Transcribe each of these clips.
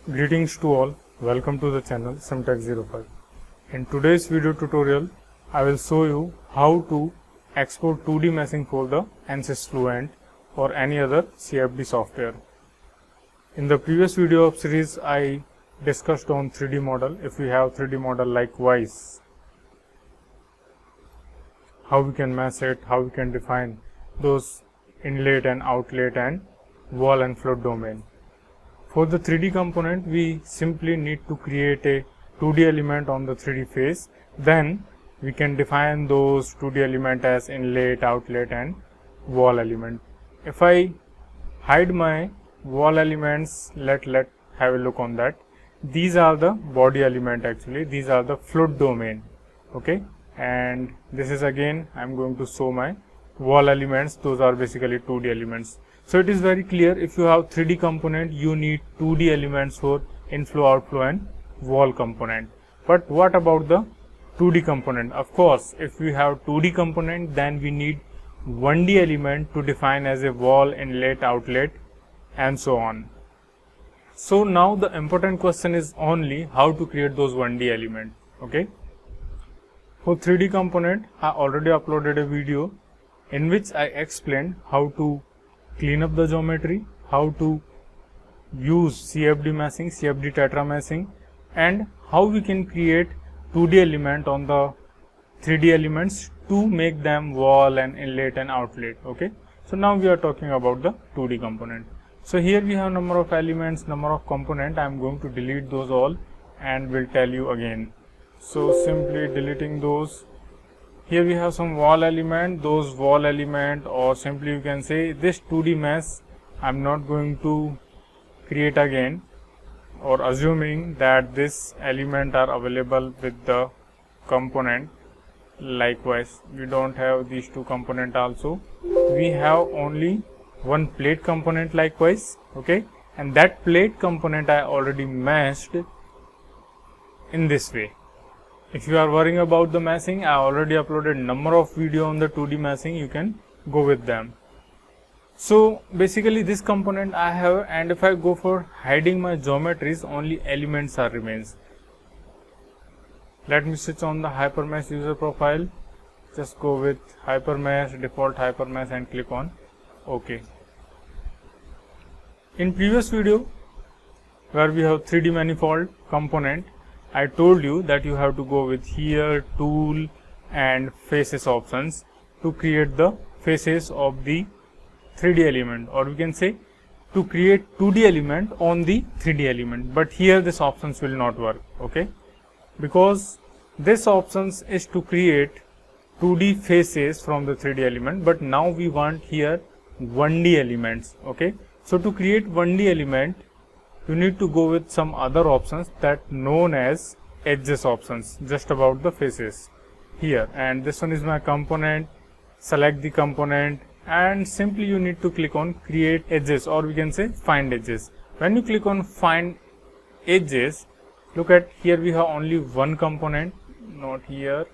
Greetings to all, welcome to the channel SimTech05. In today's video tutorial, I will show you how to export 2D meshing for the ANSYS Fluent or any other CFD software. In the previous video of series, I discussed on 3D model. If we have 3D model likewise, how we can mesh it, how we can define those inlet and outlet and wall and float domain. For the 3D component, we simply need to create a 2D element on the 3D face. Then we can define those 2D element as inlet, outlet and wall element. If I hide my wall elements, let have a look on that. These are the body element actually. These are the float domain. Okay. And this is again, I am going to show my wall elements. Those are basically 2D elements. So it is very clear, if you have 3D component, you need 2D elements for inflow, outflow and wall component. But what about the 2D component? Of course, if we have 2D component, then we need 1D element to define as a wall, inlet, outlet and so on. So now the important question is only how to create those 1D element. Okay. For 3D component, I already uploaded a video in which I explained how to clean up the geometry, how to use CFD meshing, CFD tetra meshing, and how we can create 2D element on the 3D elements to make them wall and inlet and outlet. Okay. So now we are talking about the 2D component. So here we have number of elements, number of component. I am going to delete those all and will tell you again. So simply deleting those. Here we have some wall element, those wall element, or simply you can say this 2D mesh I am not going to create again, or assuming that this element are available with the component. Likewise, we don't have these two component also. We have only one plate component likewise. Okay, and that plate component I already meshed in this way. If you are worrying about the meshing, I already uploaded number of video on the 2D meshing, you can go with them. So basically this component I have, and if I go for hiding my geometries, only elements are remains. Let me switch on the HyperMesh user profile. Just go with HyperMesh, default HyperMesh and click on OK. In previous video where we have 3D manifold component, I told you that you have to go with here tool and faces options to create the faces of the 3D element, or we can say to create 2D element on the 3D element. But here this options will not work. Okay, because this options is to create 2D faces from the 3D element, but now we want here 1D elements. Okay, so to create 1D element, you need to go with some other options that known as edges options, just about the faces here. And this one is my component. Select the component and simply you need to click on create edges, or we can say find edges. When you click on find edges, look at here we have only one component, not here,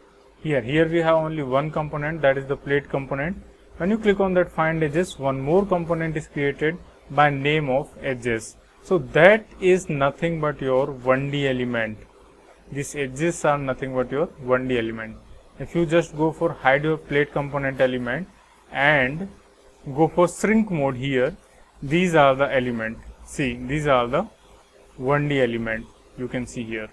here we have only one component, that is the plate component. When you click on that find edges, one more component is created by name of edges. So that is nothing but your 1D element. These edges are nothing but your 1D element. If you just go for hide your plate component element and go for shrink mode here, these are the element. See, these are the 1D element you can see here.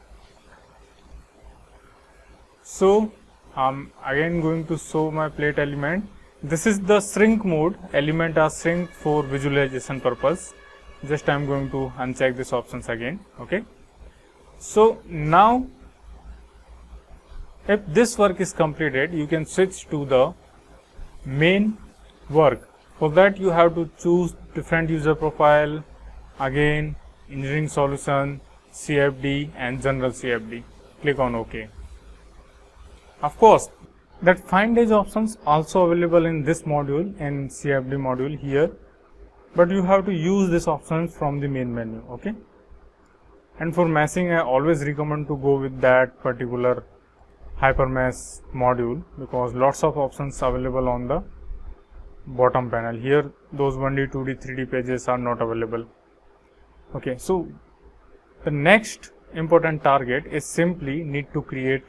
So I'm again going to show my plate element. This is the shrink mode. Element are shrink for visualization purpose. Just I am going to uncheck this options again. Okay. So now if this work is completed, you can switch to the main work. For that you have to choose different user profile, again engineering solution, CFD and general CFD. Click on OK. Of course, that find edge options also available in this module, in CFD module here, but you have to use this options from the main menu. Okay. And for meshing, I always recommend to go with that particular HyperMesh module, because lots of options available on the bottom panel. Here those 1D, 2D, 3D pages are not available. Okay, so The next important target is simply need to create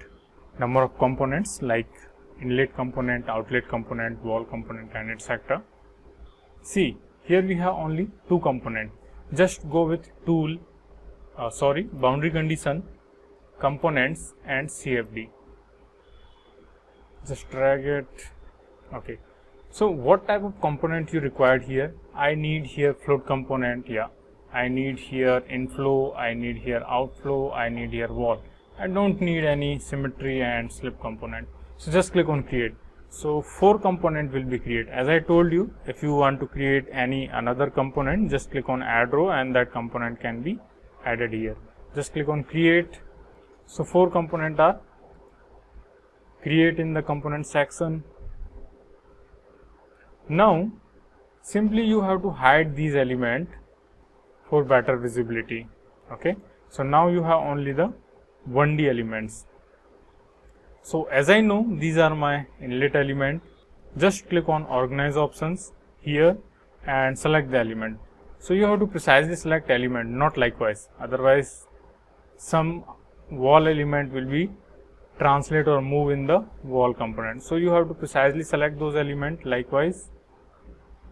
number of components like inlet component, outlet component, wall component, and etc. See, here we have only two components. Just go with boundary condition, components, and CFD. Just drag it. Okay. So what type of component you required here? I need here float component. Yeah. I need here inflow. I need here outflow. I need here wall. I don't need any symmetry and slip component. So just click on create. So 4 component will be created. As I told you, if you want to create any another component, just click on add row and that component can be added here. Just click on create. So 4 component are create in the component section. Now simply you have to hide these elements for better visibility. Okay. So now you have only the 1D elements. So as I know these are my inlet element, just click on organize options here and select the element. So you have to precisely select element, not likewise, otherwise some wall element will be translate or move in the wall component. So you have to precisely select those element likewise.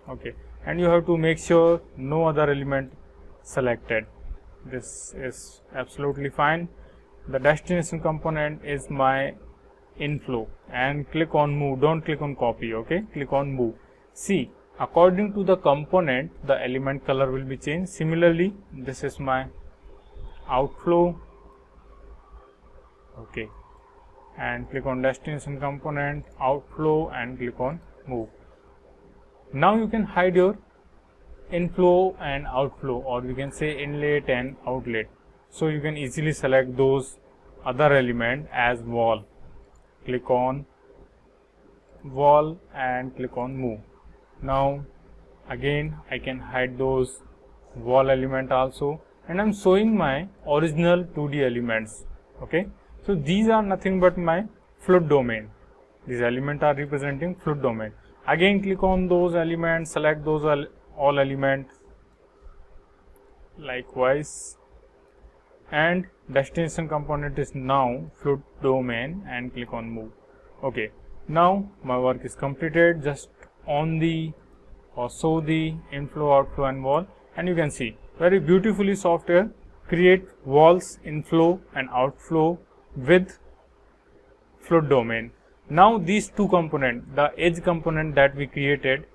Okay, and you have to make sure no other element selected. This is absolutely fine. The destination component is my inflow and click on move, don't click on copy. Okay, click on move. See, according to the component the element color will be changed. Similarly, this is my outflow. Okay, and click on destination component, outflow, and click on move. Now you can hide your inflow and outflow, or we can say inlet and outlet. So you can easily select those other element as wall. Click on wall and click on move. Now again I can hide those wall element also, and I'm showing my original 2D elements. Okay, so these are nothing but my fluid domain. These elements are representing fluid domain. Again click on those elements, select those all elements likewise, and destination component is now fluid domain and click on move. Okay, now my work is completed. Just on the or show the inflow, outflow, and wall, and you can see very beautifully software create walls, inflow and outflow with fluid domain. Now these two components, the edge component that we created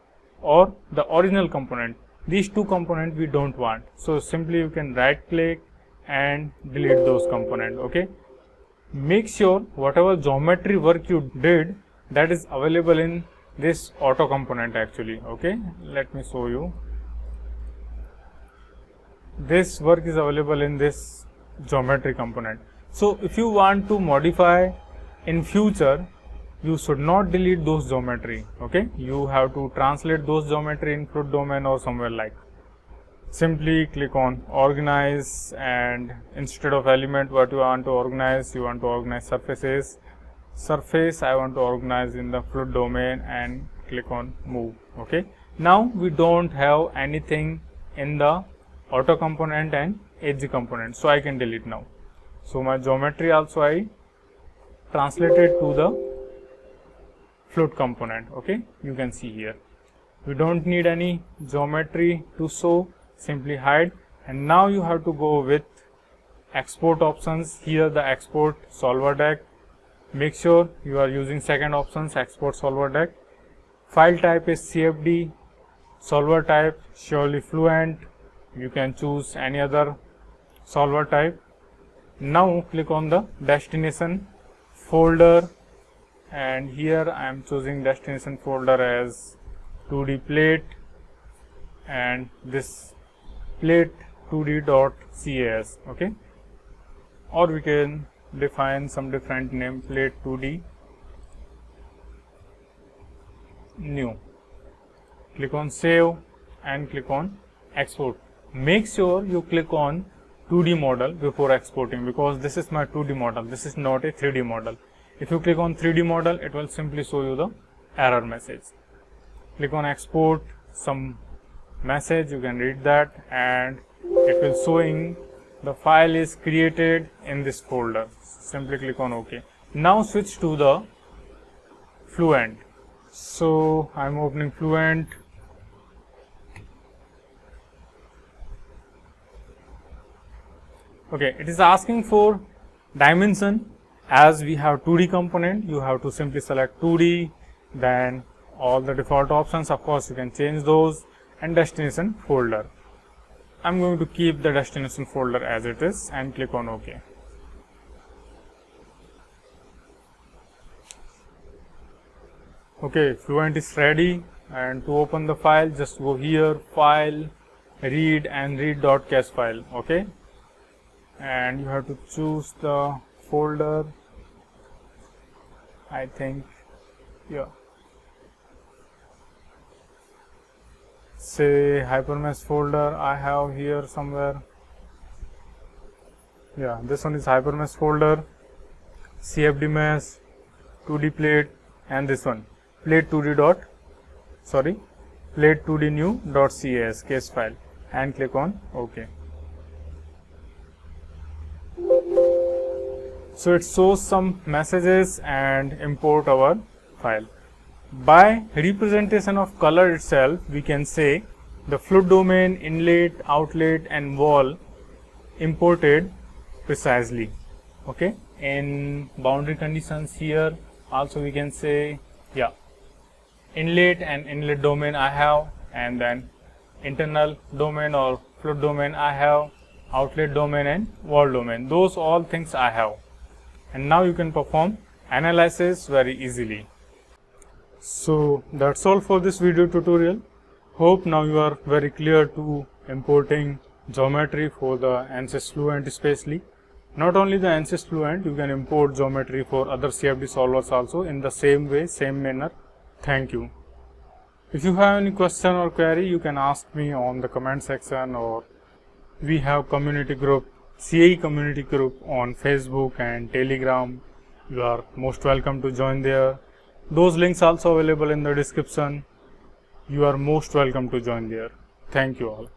or the original component, these two components we don't want. So simply you can right click and delete those components. Okay, make sure whatever geometry work you did, that is available in this auto component actually. Okay, let me show you. This work is available in this geometry component. So if you want to modify in future, you should not delete those geometry. Okay, you have to translate those geometry in fluid domain or somewhere like. Simply click on organize, and instead of element what you want to organize, you want to organize surfaces. Surface I want to organize in the fluid domain and click on move. Okay, now we don't have anything in the auto component and edge component, so I can delete now. So my geometry also I translated to the fluid component. Okay, you can see here we don't need any geometry to show, simply hide. And now you have to go with export options. Here the export solver deck, make sure you are using second options, export solver deck. File type is CFD, solver type surely fluent, you can choose any other solver type. Now click on the destination folder, and here I am choosing destination folder as 2D plate, and this plate 2D.cas. okay, or we can define some different name, plate 2D new. Click on save and click on export. Make sure you click on 2D model before exporting, because this is my 2D model, this is not a 3D model. If you click on 3D model, it will simply show you the error message. Click on export, some message, you can read that, and it will showing the file is created in this folder. Simply click on OK. Now switch to the Fluent. So I'm opening Fluent. Okay, it is asking for dimension. As we have 2D component, you have to simply select 2D, then all the default options, of course you can change those, and destination folder. I'm going to keep the destination folder as it is and click on OK. Okay, Fluent is ready, and to open the file just go here, file, read and read.cache file. Okay, and you have to choose the folder. I think, yeah, say hypermesh folder I have here somewhere. Yeah, this one is hypermesh folder, CFD mesh, 2D plate, and this one plate 2D new.cas case file, and click on OK. So it shows some messages and import our file. By representation of color itself, we can say the fluid domain, inlet, outlet and wall imported precisely. Okay, in boundary conditions here also we can say, yeah, inlet and inlet domain I have, and then internal domain or fluid domain I have, outlet domain and wall domain, those all things I have. And now you can perform analysis very easily. So that's all for this video tutorial. Hope now you are very clear to importing geometry for the ANSYS Fluent especially. Not only the ANSYS Fluent, you can import geometry for other CFD solvers also in the same way, same manner. Thank you. If you have any question or query, you can ask me on the comment section, or we have community group, CAE community group on Facebook and Telegram. You are most welcome to join there. Those links also available in the description. You are most welcome to join there. Thank you all.